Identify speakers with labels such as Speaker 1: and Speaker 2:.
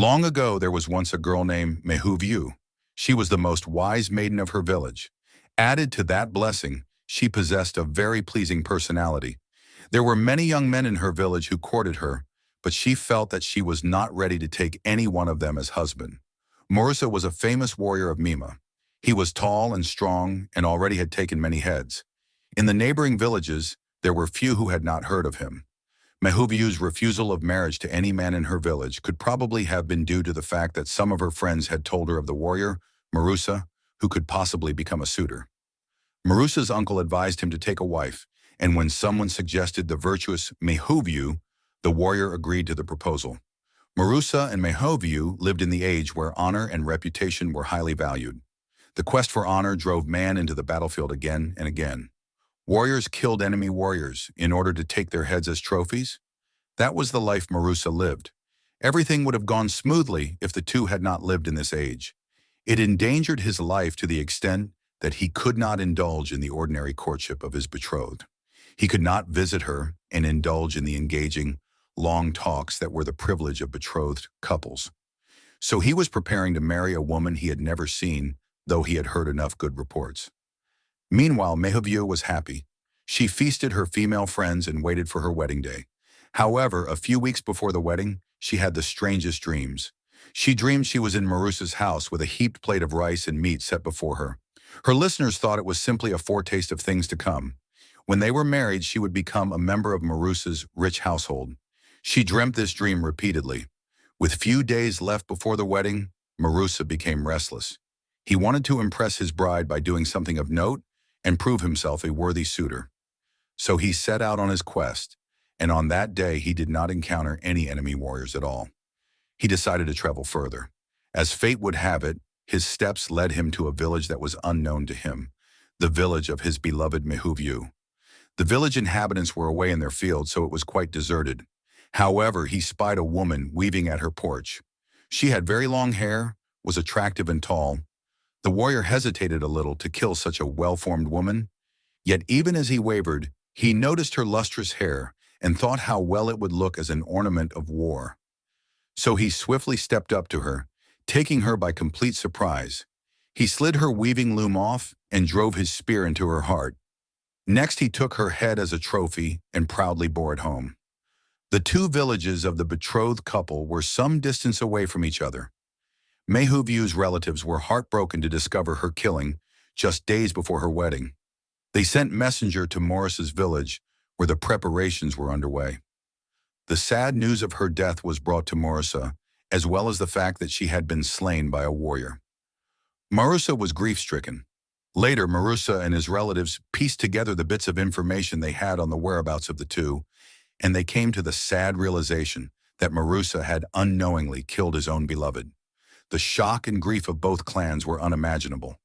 Speaker 1: Long ago, there was once a girl named Mehouviü. She was the most wise maiden of her village. Added to that blessing, she possessed a very pleasing personality. There were many young men in her village who courted her, but she felt that she was not ready to take any one of them as husband. Morusa was a famous warrior of Mima. He was tall and strong and already had taken many heads. In the neighboring villages, there were few who had not heard of him. Mehouviü's refusal of marriage to any man in her village could probably have been due to the fact that some of her friends had told her of the warrior, Morusa, who could possibly become a suitor. Morusa's uncle advised him to take a wife, and when someone suggested the virtuous Mehouviü, the warrior agreed to the proposal. Morusa and Mehouviü lived in the age where honor and reputation were highly valued. The quest for honor drove man into the battlefield again and again. Warriors killed enemy warriors in order to take their heads as trophies. That was the life Morusa lived. Everything would have gone smoothly if the two had not lived in this age. It endangered his life to the extent that he could not indulge in the ordinary courtship of his betrothed. He could not visit her and indulge in the engaging, long talks that were the privilege of betrothed couples. So he was preparing to marry a woman he had never seen, though he had heard enough good reports. Meanwhile, Mehouviü was happy. She feasted her female friends and waited for her wedding day. However, a few weeks before the wedding, she had the strangest dreams. She dreamed she was in Morusa's house with a heaped plate of rice and meat set before her. Her listeners thought it was simply a foretaste of things to come. When they were married, she would become a member of Morusa's rich household. She dreamt this dream repeatedly. With few days left before the wedding, Morusa became restless. He wanted to impress his bride by doing something of note and prove himself a worthy suitor. So he set out on his quest, and on that day he did not encounter any enemy warriors at all. He decided to travel further. As fate would have it, his steps led him to a village that was unknown to him, the village of his beloved Mehouviü. The village inhabitants were away in their fields, so it was quite deserted. However, he spied a woman weaving at her porch. She had very long hair, was attractive and tall. The warrior hesitated a little to kill such a well-formed woman, yet even as he wavered, he noticed her lustrous hair and thought how well it would look as an ornament of war. So he swiftly stepped up to her, taking her by complete surprise. He slid her weaving loom off and drove his spear into her heart. Next, he took her head as a trophy and proudly bore it home. The two villages of the betrothed couple were some distance away from each other. Mehouviü's relatives were heartbroken to discover her killing just days before her wedding. They sent messenger to Morusa's village, where the preparations were underway. The sad news of her death was brought to Morusa, as well as the fact that she had been slain by a warrior. Morusa was grief-stricken. Later, Morusa and his relatives pieced together the bits of information they had on the whereabouts of the two, and they came to the sad realization that Morusa had unknowingly killed his own beloved. The shock and grief of both clans were unimaginable.